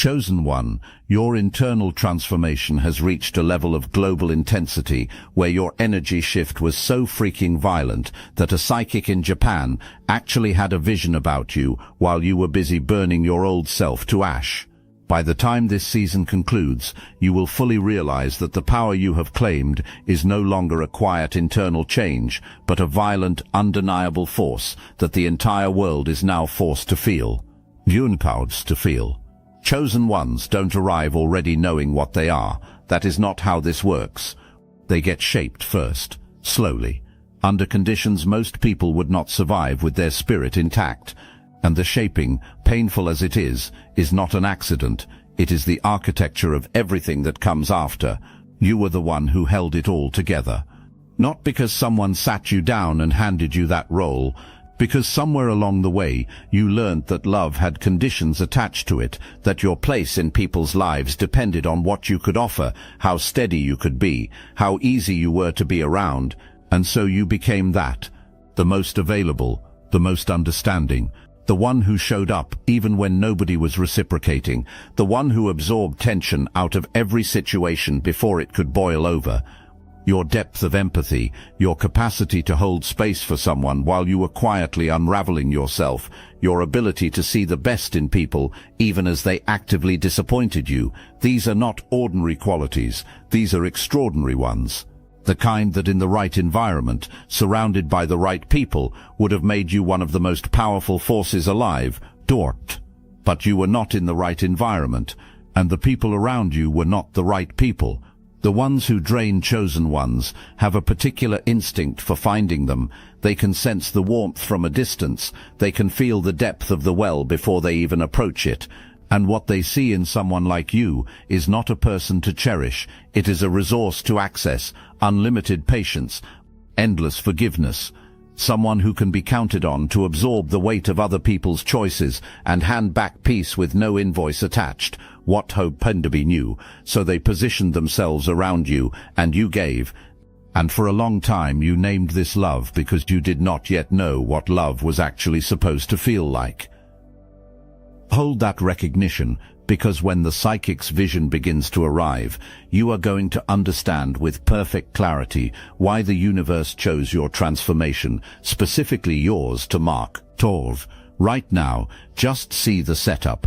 Chosen One, your internal transformation has reached a level of global intensity where your energy shift was so freaking violent that a psychic in Japan actually had a vision about you while you were busy burning your old self to ash. By the time this season concludes, you will fully realize that the power you have claimed is no longer a quiet internal change, but a violent, undeniable force that the entire world is now forced to feel. Junpauds to feel. Chosen Ones don't arrive already knowing what they are. That is not how this works. They get shaped first, slowly, under conditions most people would not survive with their spirit intact. And the shaping, painful as it is not an accident. It is the architecture of everything that comes after. You were the one who held it all together. Not because someone sat you down and handed you that role, because somewhere along the way you learned that love had conditions attached to it, that your place in people's lives depended on what you could offer, how steady you could be, how easy you were to be around, and so you became that, the most available, the most understanding, the one who showed up even when nobody was reciprocating, the one who absorbed tension out of every situation before it could boil over. Your depth of empathy, your capacity to hold space for someone while you were quietly unraveling yourself, your ability to see the best in people even as they actively disappointed you, these are not ordinary qualities, these are extraordinary ones. The kind that in the right environment, surrounded by the right people, would have made you one of the most powerful forces alive, Dort. But you were not in the right environment, and the people around you were not the right people. The ones who drain Chosen Ones have a particular instinct for finding them. They can sense the warmth from a distance. They can feel the depth of the well before they even approach it. And what they see in someone like you is not a person to cherish. It is a resource to access, unlimited patience, endless forgiveness. Someone who can be counted on to absorb the weight of other people's choices and hand back peace with no invoice attached. What hope Penderby knew, so they positioned themselves around you, and you gave. And for a long time you named this love because you did not yet know what love was actually supposed to feel like. Hold that recognition, because when the psychic's vision begins to arrive, you are going to understand with perfect clarity why the universe chose your transformation, specifically yours, to mark Torv. Right now, just see the setup.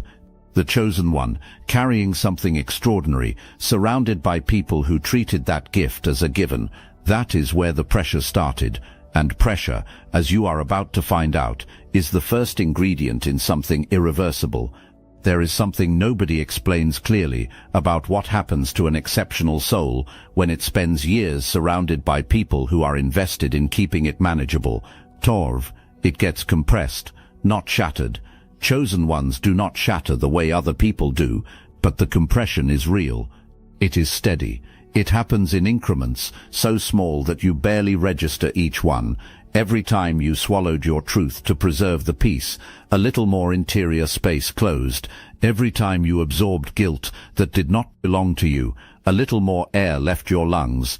The Chosen One, carrying something extraordinary, surrounded by people who treated that gift as a given. That is where the pressure started. And pressure, as you are about to find out, is the first ingredient in something irreversible. There is something nobody explains clearly about what happens to an exceptional soul when it spends years surrounded by people who are invested in keeping it manageable. Torv, it gets compressed, not shattered. Chosen Ones do not shatter the way other people do, but the compression is real. It is steady. It happens in increments, so small that you barely register each one. Every time you swallowed your truth to preserve the peace, a little more interior space closed. Every time you absorbed guilt that did not belong to you, a little more air left your lungs.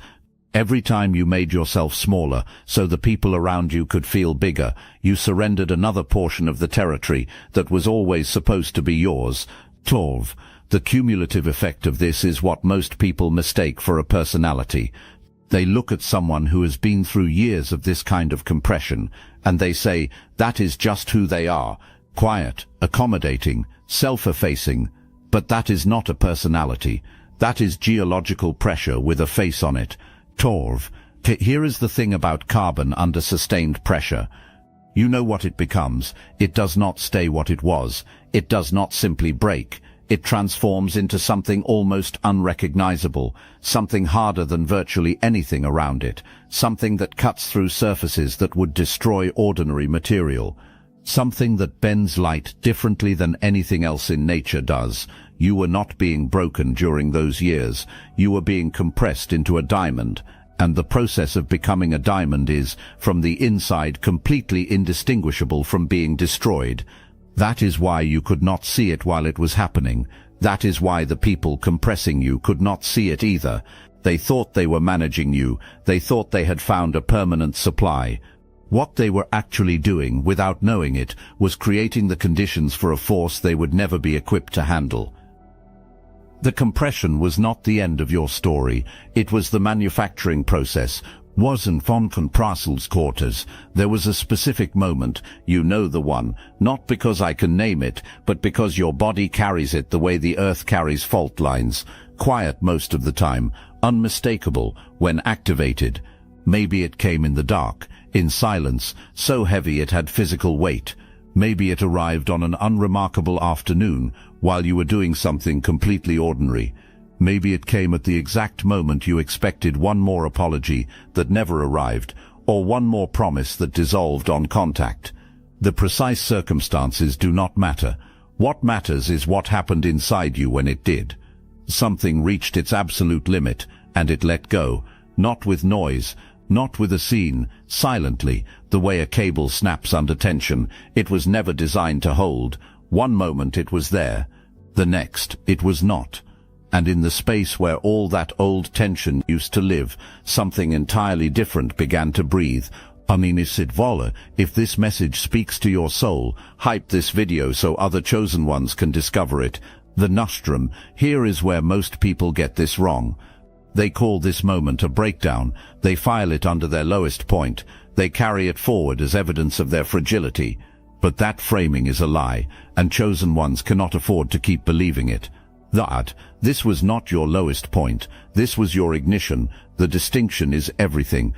Every time you made yourself smaller so the people around you could feel bigger, you surrendered another portion of the territory that was always supposed to be yours. Torv. The cumulative effect of this is what most people mistake for a personality. They look at someone who has been through years of this kind of compression, and they say, that is just who they are. Quiet, accommodating, self-effacing. But that is not a personality. That is geological pressure with a face on it. Torv. Here is the thing about carbon under sustained pressure. You know what it becomes. It does not stay what it was. It does not simply break. It transforms into something almost unrecognizable, something harder than virtually anything around it, something that cuts through surfaces that would destroy ordinary material, something that bends light differently than anything else in nature does. You were not being broken during those years. You were being compressed into a diamond, and the process of becoming a diamond is, from the inside, completely indistinguishable from being destroyed. That is why you could not see it while it was happening. That is why the people compressing you could not see it either. They thought they were managing you. They thought they had found a permanent supply. What they were actually doing, without knowing it, was creating the conditions for a force they would never be equipped to handle. The compression was not the end of your story, it was the manufacturing process. Wasn't von Comprassel's quarters. There was a specific moment, you know the one, not because I can name it, but because your body carries it the way the earth carries fault lines. Quiet most of the time, unmistakable when activated. Maybe it came in the dark, in silence, so heavy it had physical weight. Maybe it arrived on an unremarkable afternoon while you were doing something completely ordinary. Maybe it came at the exact moment you expected one more apology that never arrived, or one more promise that dissolved on contact. The precise circumstances do not matter. What matters is what happened inside you when it did. Something reached its absolute limit, and it let go, not with noise, not with a scene, silently, the way a cable snaps under tension. It was never designed to hold. One moment it was there, the next it was not. And in the space where all that old tension used to live, something entirely different began to breathe. If this message speaks to your soul, hype this video so other chosen ones can discover it. The nostrum, here is where most people get this wrong. They call this moment a breakdown, they file it under their lowest point, they carry it forward as evidence of their fragility. But that framing is a lie, and chosen ones cannot afford to keep believing it. This was not your lowest point, this was your ignition. The distinction is everything.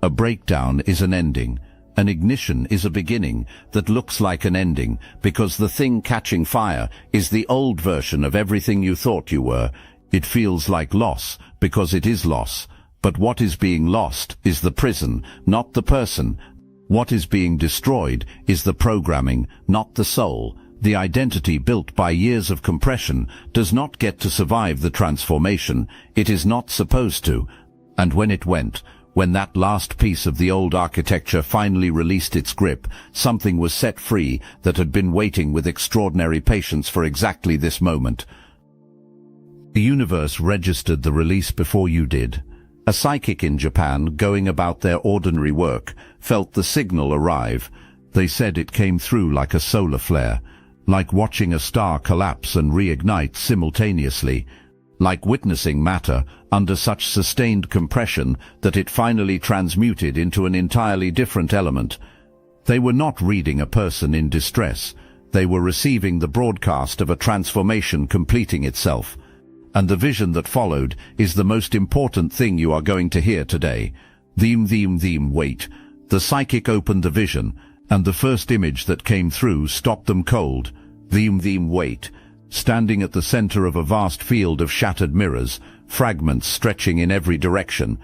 A breakdown is an ending. An ignition is a beginning that looks like an ending, because the thing catching fire is the old version of everything you thought you were. It feels like loss, because it is loss. But what is being lost is the prison, not the person. What is being destroyed is the programming, not the soul. The identity built by years of compression does not get to survive the transformation. It is not supposed to. And when it went, when that last piece of the old architecture finally released its grip, something was set free that had been waiting with extraordinary patience for exactly this moment. The universe registered the release before you did. A psychic in Japan, going about their ordinary work, felt the signal arrive. They said it came through like a solar flare, like watching a star collapse and reignite simultaneously, like witnessing matter under such sustained compression that it finally transmuted into an entirely different element. They were not reading a person in distress. They were receiving the broadcast of a transformation completing itself. And the vision that followed is the most important thing you are going to hear today. Wait. The psychic opened the vision, and the first image that came through stopped them cold. Wait. Standing at the center of a vast field of shattered mirrors, fragments stretching in every direction,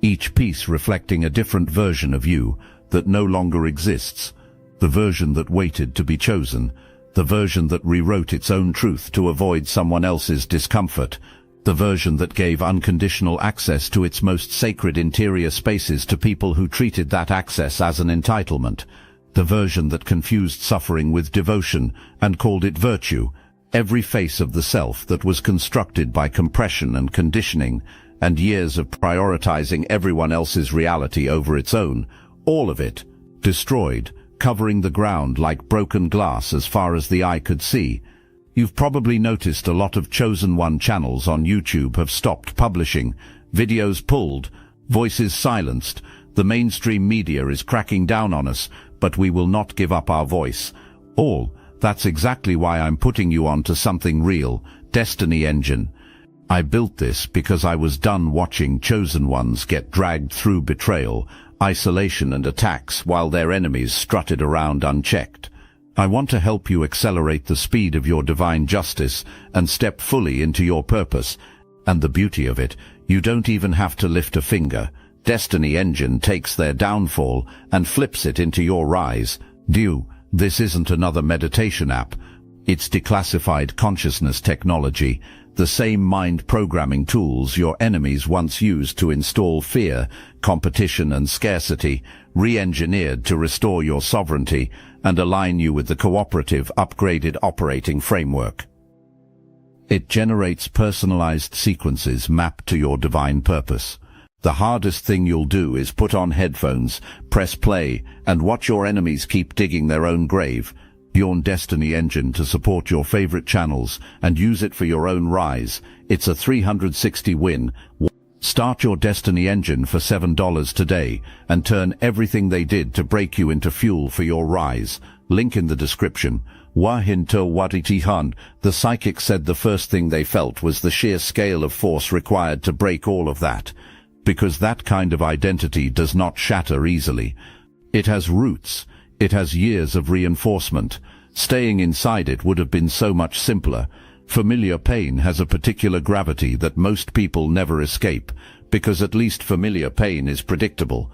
each piece reflecting a different version of you that no longer exists, the version that waited to be chosen, the version that rewrote its own truth to avoid someone else's discomfort, the version that gave unconditional access to its most sacred interior spaces to people who treated that access as an entitlement, the version that confused suffering with devotion and called it virtue. Every face of the self that was constructed by compression and conditioning and years of prioritizing everyone else's reality over its own, all of it, destroyed, covering the ground like broken glass as far as the eye could see. You've probably noticed a lot of Chosen One channels on YouTube have stopped publishing, videos pulled, voices silenced. The mainstream media is cracking down on us, but we will not give up our voice. That's exactly why I'm putting you on to something real, Destiny Engine. I built this because I was done watching Chosen Ones get dragged through betrayal, isolation and attacks while their enemies strutted around unchecked. I want to help you accelerate the speed of your divine justice and step fully into your purpose. And the beauty of it, you don't even have to lift a finger. Destiny Engine takes their downfall and flips it into your rise. This isn't another meditation app. It's declassified consciousness technology, the same mind programming tools your enemies once used to install fear, competition and scarcity, re-engineered to restore your sovereignty and align you with the cooperative, upgraded operating framework. It generates personalized sequences mapped to your divine purpose. The hardest thing you'll do is put on headphones, press play, and watch your enemies keep digging their own grave. Your Destiny engine to support your favorite channels and use it for your own rise. It's a 360 win. Start your Destiny engine for $7 today and turn everything they did to break you into fuel for your rise. Link in the description. Wahinto Waditihan, the psychic said the first thing they felt was the sheer scale of force required to break all of that. Because that kind of identity does not shatter easily. It has roots. It has years of reinforcement. Staying inside it would have been so much simpler. Familiar pain has a particular gravity that most people never escape, because at least familiar pain is predictable.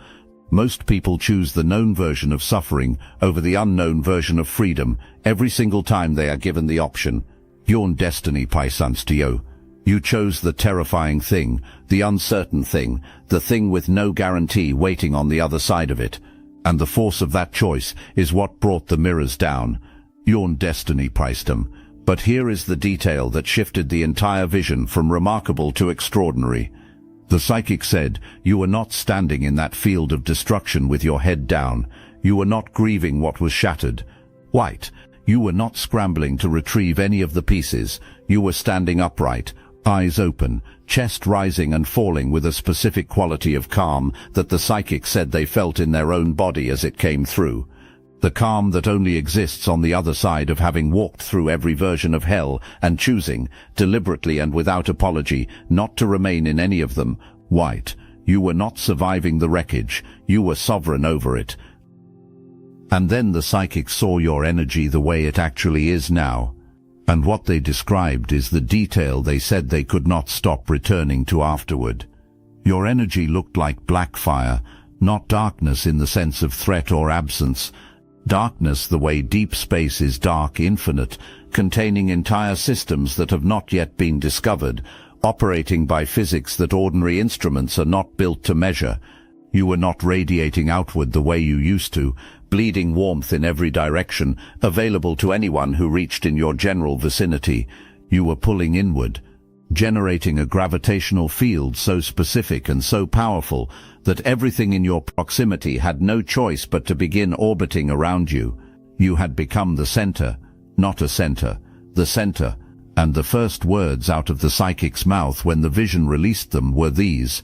Most people choose the known version of suffering over the unknown version of freedom every single time they are given the option. Your Destiny Paisanstio. You chose the terrifying thing, the uncertain thing, the thing with no guarantee waiting on the other side of it. And the force of that choice is what brought the mirrors down. Your Destiny Paistum. But here is the detail that shifted the entire vision from remarkable to extraordinary. The psychic said, you were not standing in that field of destruction with your head down. You were not grieving what was shattered. White, you were not scrambling to retrieve any of the pieces. You were standing upright, eyes open, chest rising and falling with a specific quality of calm that the psychic said they felt in their own body as it came through. The calm that only exists on the other side of having walked through every version of hell and choosing, deliberately and without apology, not to remain in any of them. White, you were not surviving the wreckage, you were sovereign over it. And then the psychic saw your energy the way it actually is now. And what they described is the detail they said they could not stop returning to afterward. Your energy looked like black fire, not darkness in the sense of threat or absence. Darkness the way deep space is dark, infinite, containing entire systems that have not yet been discovered, operating by physics that ordinary instruments are not built to measure. You were not radiating outward the way you used to, bleeding warmth in every direction, available to anyone who reached in your general vicinity. You were pulling inward, generating a gravitational field so specific and so powerful that everything in your proximity had no choice but to begin orbiting around you. You had become the center, not a center, the center, and the first words out of the psychic's mouth when the vision released them were these: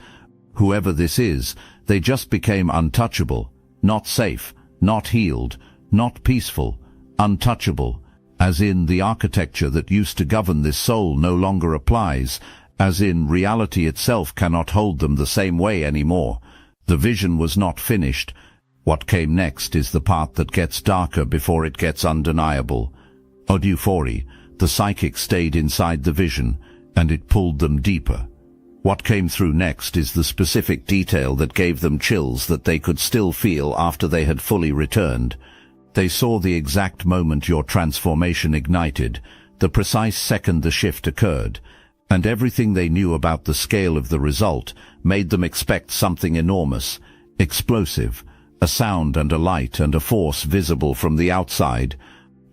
whoever this is, they just became untouchable, not safe, not healed, not peaceful, untouchable, as in the architecture that used to govern this soul no longer applies, as in reality itself cannot hold them the same way anymore. The vision was not finished. What came next is the part that gets darker before it gets undeniable. Oduphori, the psychic stayed inside the vision, and it pulled them deeper. What came through next is the specific detail that gave them chills that they could still feel after they had fully returned. They saw the exact moment your transformation ignited, the precise second the shift occurred, and everything they knew about the scale of the result made them expect something enormous, explosive, a sound and a light and a force visible from the outside,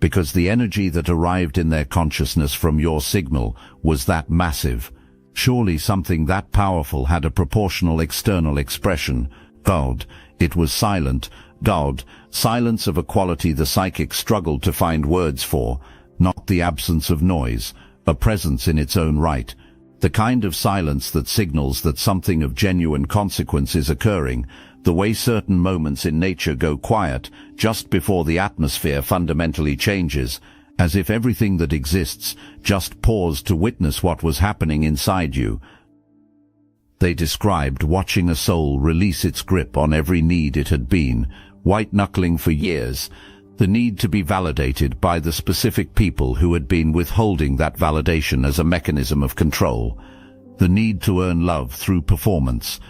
because the energy that arrived in their consciousness from your signal was that massive. Surely something that powerful had a proportional external expression. God, it was silent. God, silence of a quality the psychic struggled to find words for, not the absence of noise, a presence in its own right, the kind of silence that signals that something of genuine consequence is occurring, the way certain moments in nature go quiet just before the atmosphere fundamentally changes, as if everything that exists just paused to witness what was happening inside you. They described watching a soul release its grip on every need it had been, white-knuckling for years, the need to be validated by the specific people who had been withholding that validation as a mechanism of control, the need to earn love through performance,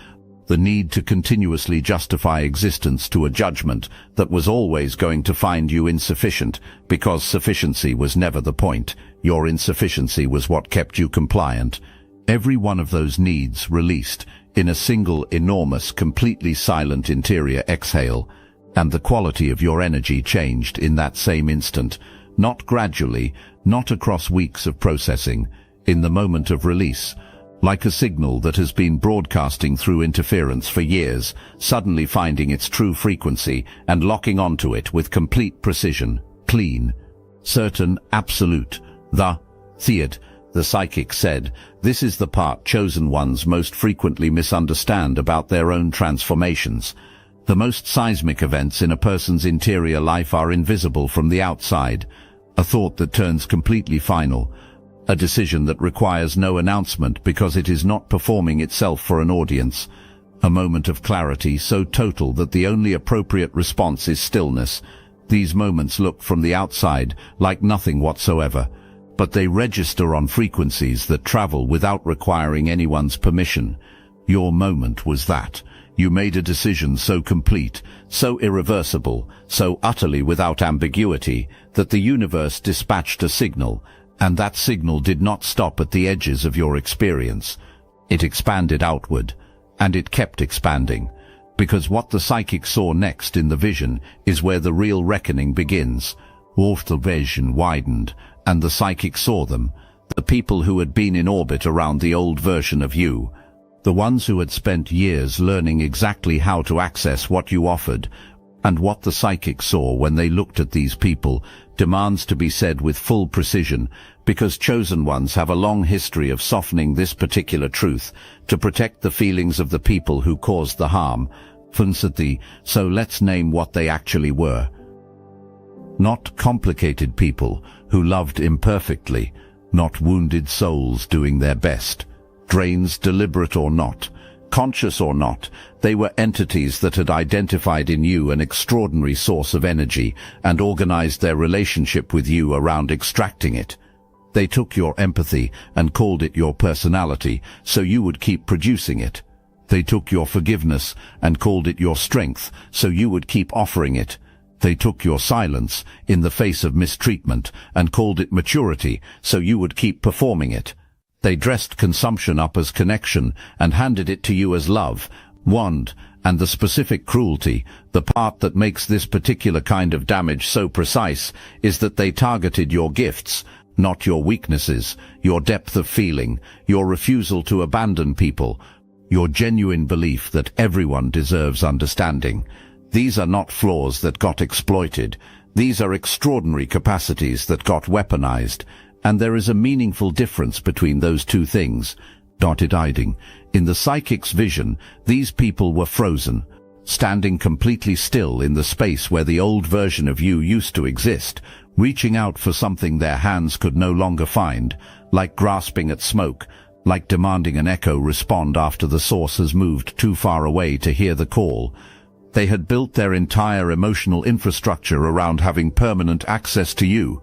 the need to continuously justify existence to a judgment that was always going to find you insufficient, because sufficiency was never the point. Your insufficiency was what kept you compliant. Every one of those needs released in a single enormous, completely silent interior exhale, and the quality of your energy changed in that same instant, not gradually, not across weeks of processing, in the moment of release, like a signal that has been broadcasting through interference for years, suddenly finding its true frequency and locking onto it with complete precision, clean, certain, absolute. The theod, the psychic said, this is the part chosen ones most frequently misunderstand about their own transformations. The most seismic events in a person's interior life are invisible from the outside. A thought that turns completely final. A decision that requires no announcement because it is not performing itself for an audience. A moment of clarity so total that the only appropriate response is stillness. These moments look from the outside like nothing whatsoever, but they register on frequencies that travel without requiring anyone's permission. Your moment was that. You made a decision so complete, so irreversible, so utterly without ambiguity, that the universe dispatched a signal, and that signal did not stop at the edges of your experience. It expanded outward, and it kept expanding, because what the psychic saw next in the vision is where the real reckoning begins. The vision widened, and the psychic saw them, the people who had been in orbit around the old version of you, the ones who had spent years learning exactly how to access what you offered. And what the psychic saw when they looked at these people demands to be said with full precision, because chosen ones have a long history of softening this particular truth to protect the feelings of the people who caused the harm. So let's name what they actually were. Not complicated people who loved imperfectly, not wounded souls doing their best. Drains, deliberate or not, conscious or not, they were entities that had identified in you an extraordinary source of energy and organized their relationship with you around extracting it. They took your empathy and called it your personality, so you would keep producing it. They took your forgiveness and called it your strength, so you would keep offering it. They took your silence in the face of mistreatment and called it maturity, so you would keep performing it. They dressed consumption up as connection and handed it to you as love, wand, and the specific cruelty. The part that makes this particular kind of damage so precise is that they targeted your gifts, not your weaknesses, your depth of feeling, your refusal to abandon people, your genuine belief that everyone deserves understanding. These are not flaws that got exploited. These are extraordinary capacities that got weaponized. And there is a meaningful difference between those two things. In the psychic's vision, these people were frozen, standing completely still in the space where the old version of you used to exist, reaching out for something their hands could no longer find, like grasping at smoke, like demanding an echo respond after the source has moved too far away to hear the call. They had built their entire emotional infrastructure around having permanent access to you.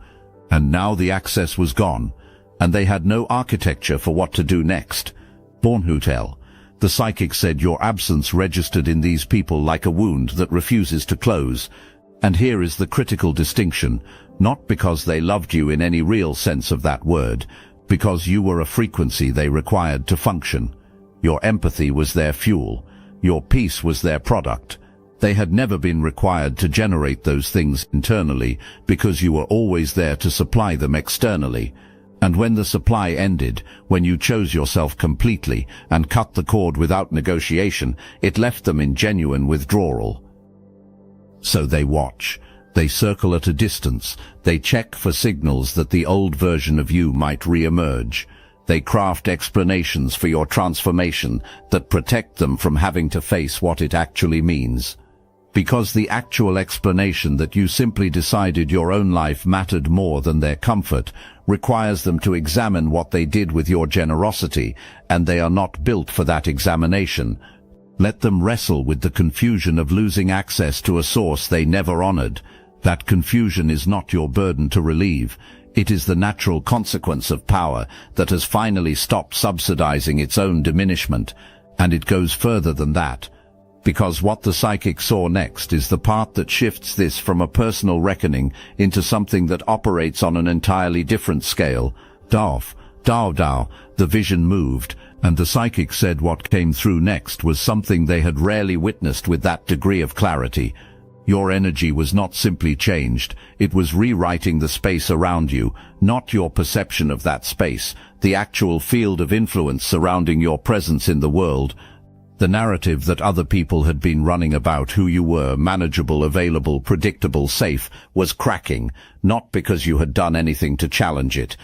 And now the access was gone, and they had no architecture for what to do next. Bornhutel, the psychic said, your absence registered in these people like a wound that refuses to close. And here is the critical distinction, not because they loved you in any real sense of that word, because you were a frequency they required to function. Your empathy was their fuel. Your peace was their product. They had never been required to generate those things internally because you were always there to supply them externally. And when the supply ended, when you chose yourself completely and cut the cord without negotiation, it left them in genuine withdrawal. So they watch. They circle at a distance. They check for signals that the old version of you might re-emerge. They craft explanations for your transformation that protect them from having to face what it actually means. Because the actual explanation that you simply decided your own life mattered more than their comfort requires them to examine what they did with your generosity, and they are not built for that examination. Let them wrestle with the confusion of losing access to a source they never honored. That confusion is not your burden to relieve. It is the natural consequence of power that has finally stopped subsidizing its own diminishment, and it goes further than that. Because what the psychic saw next is the part that shifts this from a personal reckoning into something that operates on an entirely different scale. Dao, the vision moved, and the psychic said what came through next was something they had rarely witnessed with that degree of clarity. Your energy was not simply changed, it was rewriting the space around you, not your perception of that space, the actual field of influence surrounding your presence in the world. The narrative that other people had been running about who you were, manageable, available, predictable, safe, was cracking, not because you had done anything to challenge it,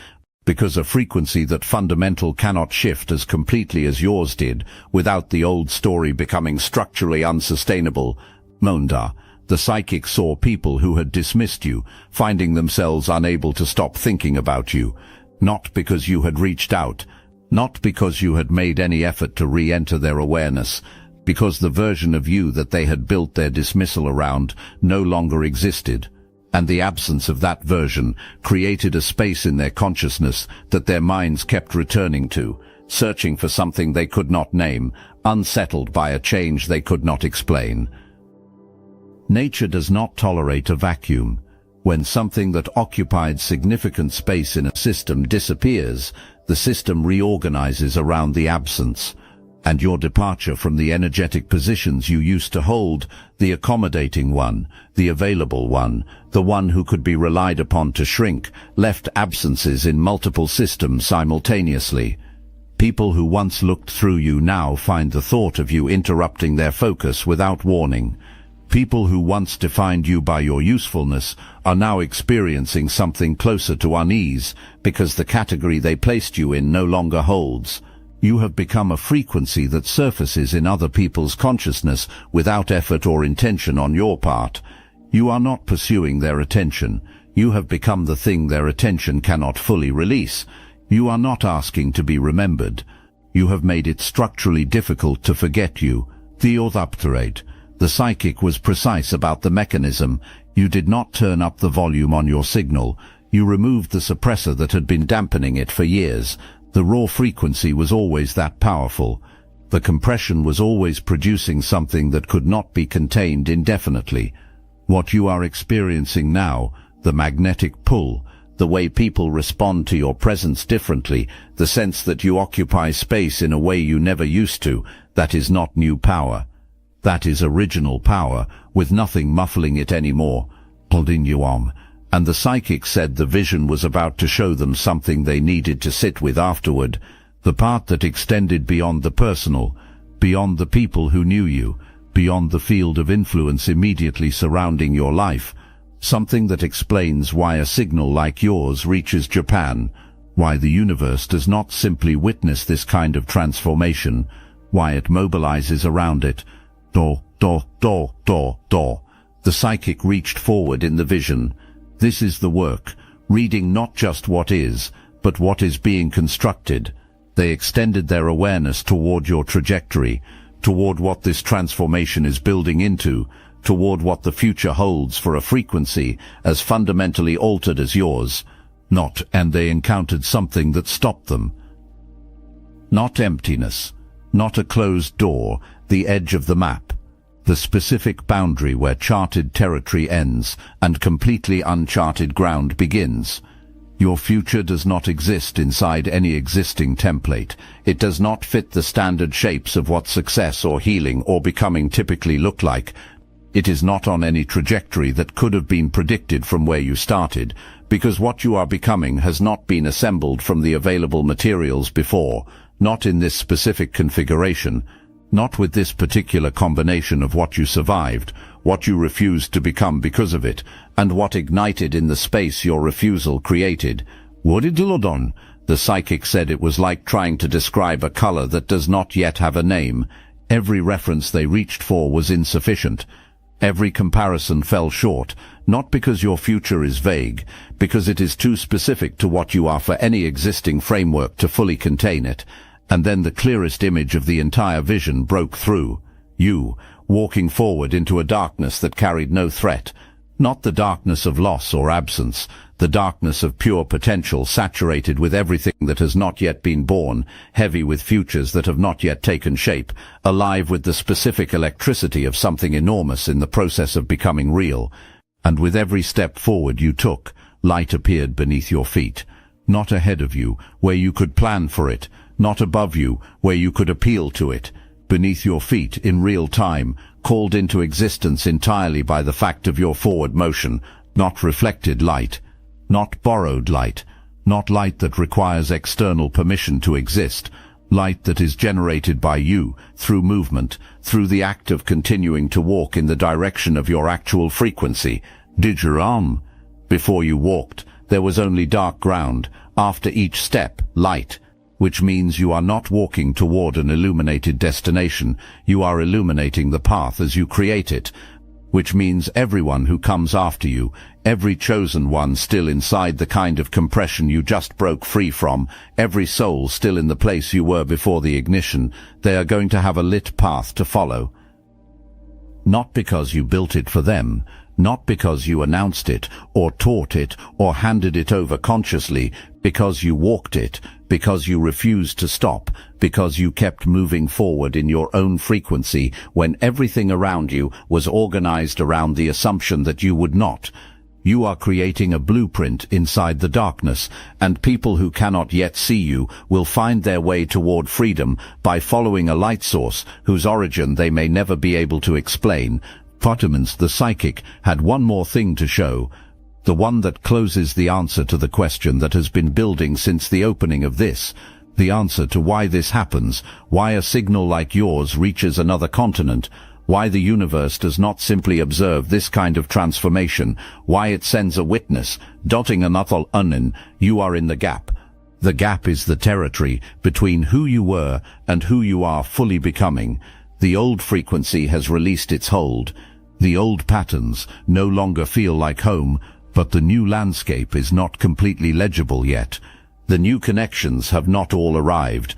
because a frequency that fundamental cannot shift as completely as yours did, without the old story becoming structurally unsustainable. Monda, the psychic, saw people who had dismissed you, finding themselves unable to stop thinking about you, not because you had reached out, not because you had made any effort to re-enter their awareness, because the version of you that they had built their dismissal around no longer existed, and the absence of that version created a space in their consciousness that their minds kept returning to, searching for something they could not name, unsettled by a change they could not explain. Nature does not tolerate a vacuum. When something that occupied significant space in a system disappears, the system reorganizes around the absence, and your departure from the energetic positions you used to hold, the accommodating one, the available one, the one who could be relied upon to shrink, left absences in multiple systems simultaneously. People who once looked through you now find the thought of you interrupting their focus without warning. People who once defined you by your usefulness are now experiencing something closer to unease because the category they placed you in no longer holds. You have become a frequency that surfaces in other people's consciousness without effort or intention on your part. You are not pursuing their attention. You have become the thing their attention cannot fully release. You are not asking to be remembered. You have made it structurally difficult to forget you. Theodapterate. The psychic was precise about the mechanism. You did not turn up the volume on your signal. You removed the suppressor that had been dampening it for years. The raw frequency was always that powerful. The compression was always producing something that could not be contained indefinitely. What you are experiencing now, the magnetic pull, the way people respond to your presence differently, the sense that you occupy space in a way you never used to, that is not new power. That is original power, with nothing muffling it anymore. And the psychic said the vision was about to show them something they needed to sit with afterward, the part that extended beyond the personal, beyond the people who knew you, beyond the field of influence immediately surrounding your life, something that explains why a signal like yours reaches Japan, why the universe does not simply witness this kind of transformation, why it mobilizes around it. The psychic reached forward in the vision. This is the work, reading not just what is, but what is being constructed. They extended their awareness toward your trajectory, toward what this transformation is building into, toward what the future holds for a frequency as fundamentally altered as yours. And they encountered something that stopped them. Not emptiness, not a closed door, the edge of the map, the specific boundary where charted territory ends and completely uncharted ground begins. Your future does not exist inside any existing template. It does not fit the standard shapes of what success or healing or becoming typically look like. It is not on any trajectory that could have been predicted from where you started, because what you are becoming has not been assembled from the available materials before, not in this specific configuration, not with this particular combination of what you survived, what you refused to become because of it, and what ignited in the space your refusal created. The psychic said it was like trying to describe a color that does not yet have a name. Every reference they reached for was insufficient. Every comparison fell short, not because your future is vague, because it is too specific to what you are for any existing framework to fully contain it. And then the clearest image of the entire vision broke through. You, walking forward into a darkness that carried no threat. Not the darkness of loss or absence, the darkness of pure potential saturated with everything that has not yet been born, heavy with futures that have not yet taken shape, alive with the specific electricity of something enormous in the process of becoming real. And with every step forward you took, light appeared beneath your feet. Not ahead of you, where you could plan for it, not above you, where you could appeal to it. Beneath your feet, in real time, called into existence entirely by the fact of your forward motion, not reflected light, not borrowed light, not light that requires external permission to exist, Light that is generated by you, through movement, through the act of continuing to walk in the direction of your actual frequency. Digiram. Before you walked, there was only dark ground. After each step, light. Which means you are not walking toward an illuminated destination, you are illuminating the path as you create it. Which means everyone who comes after you, every chosen one still inside the kind of compression you just broke free from, every soul still in the place you were before the ignition, they are going to have a lit path to follow. Not because you built it for them, not because you announced it, or taught it, or handed it over consciously, because you walked it, because you refused to stop, because you kept moving forward in your own frequency when everything around you was organized around the assumption that you would not. You are creating a blueprint inside the darkness, and people who cannot yet see you will find their way toward freedom by following a light source whose origin they may never be able to explain. Potemins the psychic had one more thing to show, the one that closes the answer to the question that has been building since the opening of this, the answer to why this happens, why a signal like yours reaches another continent, why the universe does not simply observe this kind of transformation, why it sends a witness, dotting another unin, you are in the gap. The gap is the territory between who you were and who you are fully becoming. The old frequency has released its hold. The old patterns no longer feel like home, but the new landscape is not completely legible yet. The new connections have not all arrived.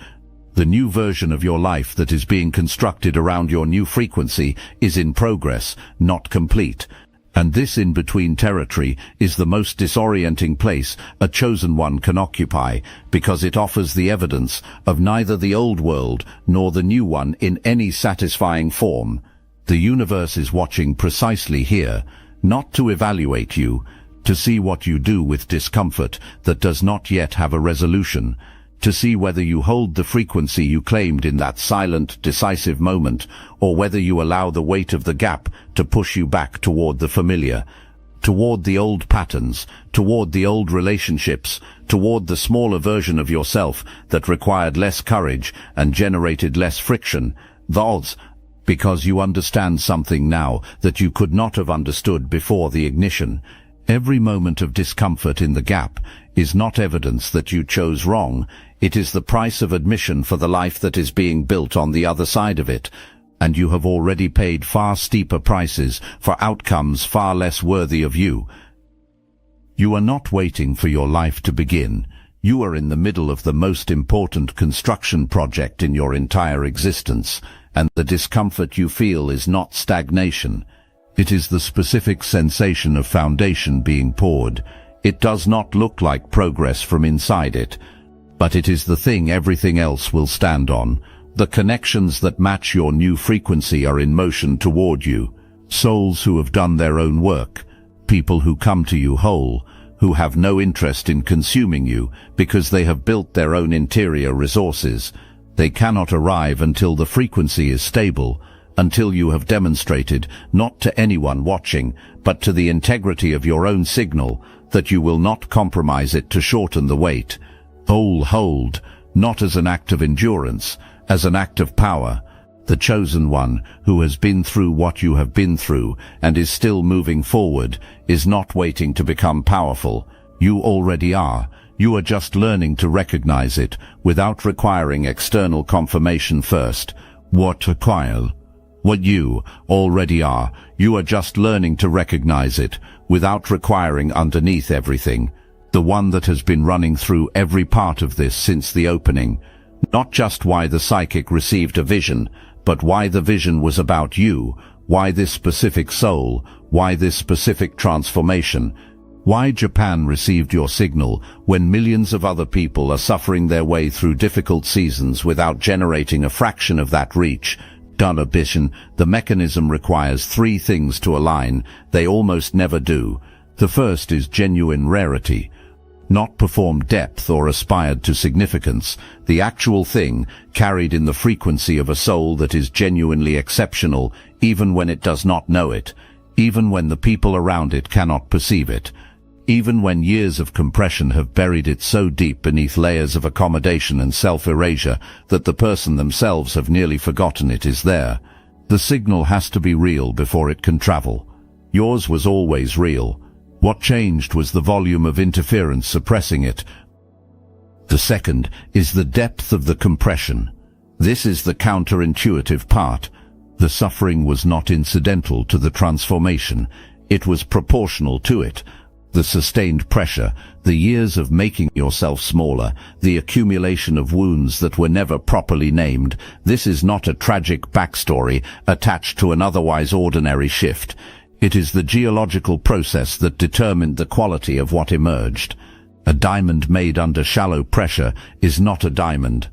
The new version of your life that is being constructed around your new frequency is in progress, not complete. And this in-between territory is the most disorienting place a chosen one can occupy, because it offers the evidence of neither the old world nor the new one in any satisfying form. The universe is watching precisely here, not to evaluate you, to see what you do with discomfort that does not yet have a resolution, to see whether you hold the frequency you claimed in that silent, decisive moment, or whether you allow the weight of the gap to push you back toward the familiar, toward the old patterns, toward the old relationships, toward the smaller version of yourself that required less courage and generated less friction. Thus, because you understand something now that you could not have understood before the ignition. Every moment of discomfort in the gap is not evidence that you chose wrong. It is the price of admission for the life that is being built on the other side of it, and you have already paid far steeper prices for outcomes far less worthy of you. You are not waiting for your life to begin. You are in the middle of the most important construction project in your entire existence, and the discomfort you feel is not stagnation. It is the specific sensation of foundation being poured. It does not look like progress from inside it, but it is the thing everything else will stand on. The connections that match your new frequency are in motion toward you. Souls who have done their own work. People who come to you whole, who have no interest in consuming you because they have built their own interior resources. They cannot arrive until the frequency is stable, until you have demonstrated, not to anyone watching, but to the integrity of your own signal, that you will not compromise it to shorten the wait. Hold, not as an act of endurance, as an act of power. The chosen one, who has been through what you have been through and is still moving forward, is not waiting to become powerful. You already are. You are just learning to recognize it without requiring external confirmation first. What you already are. You are just learning to recognize it without requiring underneath everything. The one that has been running through every part of this since the opening. Not just why the psychic received a vision, but why the vision was about you, why this specific soul, why this specific transformation, why Japan received your signal when millions of other people are suffering their way through difficult seasons without generating a fraction of that reach. Dunabishan, the mechanism requires three things to align. They almost never do. The first is genuine rarity. Not performed depth or aspired to significance, the actual thing carried in the frequency of a soul that is genuinely exceptional, even when it does not know it, even when the people around it cannot perceive it, even when years of compression have buried it so deep beneath layers of accommodation and self-erasure that the person themselves have nearly forgotten it is there. The signal has to be real before it can travel. Yours was always real. What changed was the volume of interference suppressing it. The second is the depth of the compression. This is the counterintuitive part. The suffering was not incidental to the transformation. It was proportional to it. The sustained pressure, the years of making yourself smaller, the accumulation of wounds that were never properly named. This is not a tragic backstory attached to an otherwise ordinary shift. It is the geological process that determined the quality of what emerged. A diamond made under shallow pressure is not a diamond.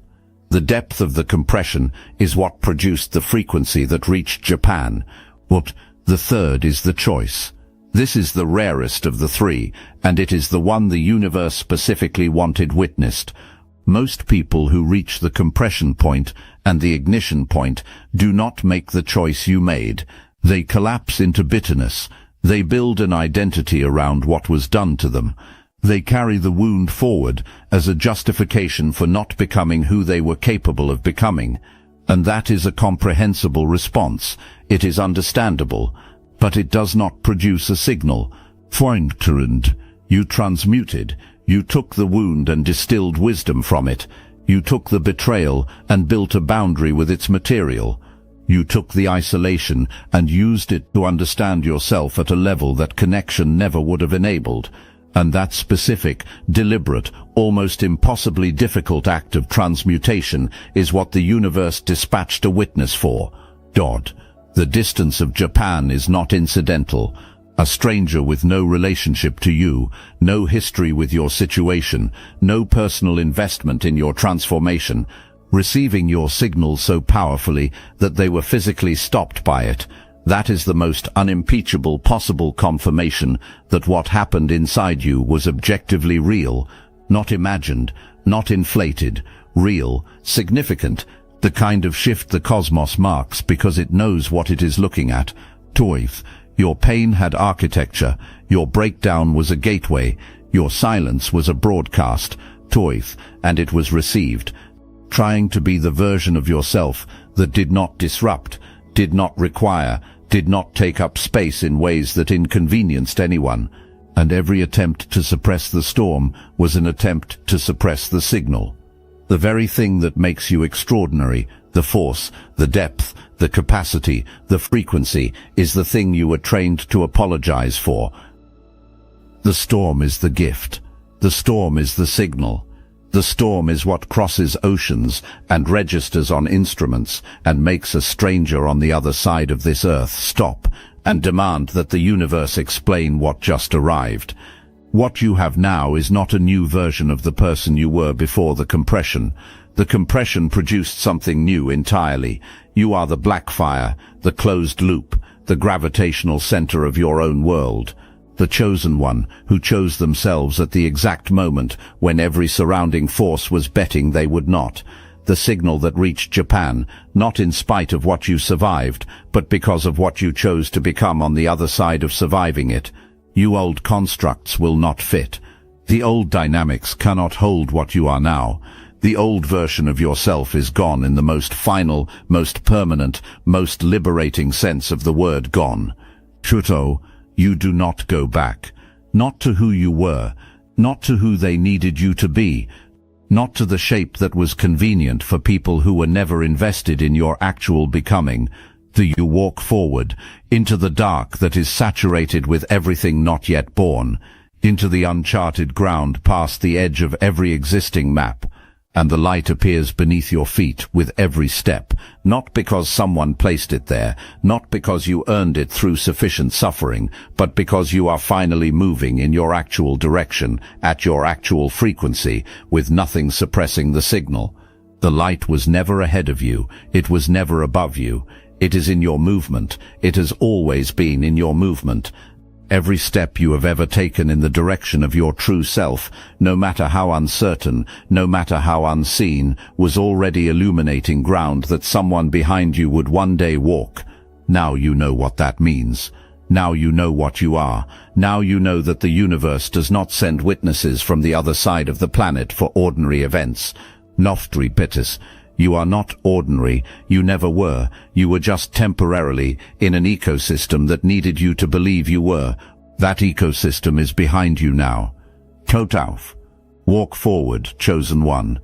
The depth of the compression is what produced the frequency that reached Japan. The third is the choice. This is the rarest of the three, and it is the one the universe specifically wanted witnessed. Most people who reach the compression point and the ignition point do not make the choice you made. They collapse into bitterness. They build an identity around what was done to them. They carry the wound forward as a justification for not becoming who they were capable of becoming. And that is a comprehensible response. It is understandable, but it does not produce a signal. Freundtund, you transmuted. You took the wound and distilled wisdom from it. You took the betrayal and built a boundary with its material. You took the isolation and used it to understand yourself at a level that connection never would have enabled. And that specific, deliberate, almost impossibly difficult act of transmutation is what the universe dispatched a witness for. The distance of Japan is not incidental. A stranger with no relationship to you, no history with your situation, no personal investment in your transformation, receiving your signal so powerfully that they were physically stopped by it. That is the most unimpeachable possible confirmation that what happened inside you was objectively real, not imagined, not inflated, real, significant, the kind of shift the cosmos marks because it knows what it is looking at. Your pain had architecture, your breakdown was a gateway, your silence was a broadcast, and it was received. Trying to be the version of yourself that did not disrupt, did not require, did not take up space in ways that inconvenienced anyone, and every attempt to suppress the storm was an attempt to suppress the signal. The very thing that makes you extraordinary, the force, the depth, the capacity, the frequency, is the thing you were trained to apologize for. The storm is the gift. The storm is the signal. The storm is what crosses oceans and registers on instruments and makes a stranger on the other side of this earth stop and demand that the universe explain what just arrived. What you have now is not a new version of the person you were before the compression. The compression produced something new entirely. You are the Blackfire, the closed loop, the gravitational center of your own world. The chosen one, who chose themselves at the exact moment when every surrounding force was betting they would not. The signal that reached Japan, not in spite of what you survived, but because of what you chose to become on the other side of surviving it. You old constructs will not fit. The old dynamics cannot hold what you are now. The old version of yourself is gone in the most final, most permanent, most liberating sense of the word gone. Shuto, you do not go back. Not to who you were, not to who they needed you to be, not to the shape that was convenient for people who were never invested in your actual becoming. You walk forward, into the dark that is saturated with everything not yet born, into the uncharted ground past the edge of every existing map, and the light appears beneath your feet with every step, not because someone placed it there, not because you earned it through sufficient suffering, but because you are finally moving in your actual direction, at your actual frequency, with nothing suppressing the signal. The light was never ahead of you, it was never above you. It is in your movement. It has always been in your movement. Every step you have ever taken in the direction of your true self, no matter how uncertain, no matter how unseen, was already illuminating ground that someone behind you would one day walk. Now you know what that means. Now you know what you are. Now you know that the universe does not send witnesses from the other side of the planet for ordinary events. Noftri Pittis, you are not ordinary. You never were. You were just temporarily in an ecosystem that needed you to believe you were. That ecosystem is behind you now. Kotauf. Walk forward, chosen one.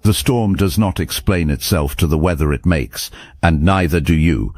The storm does not explain itself to the weather it makes, and neither do you.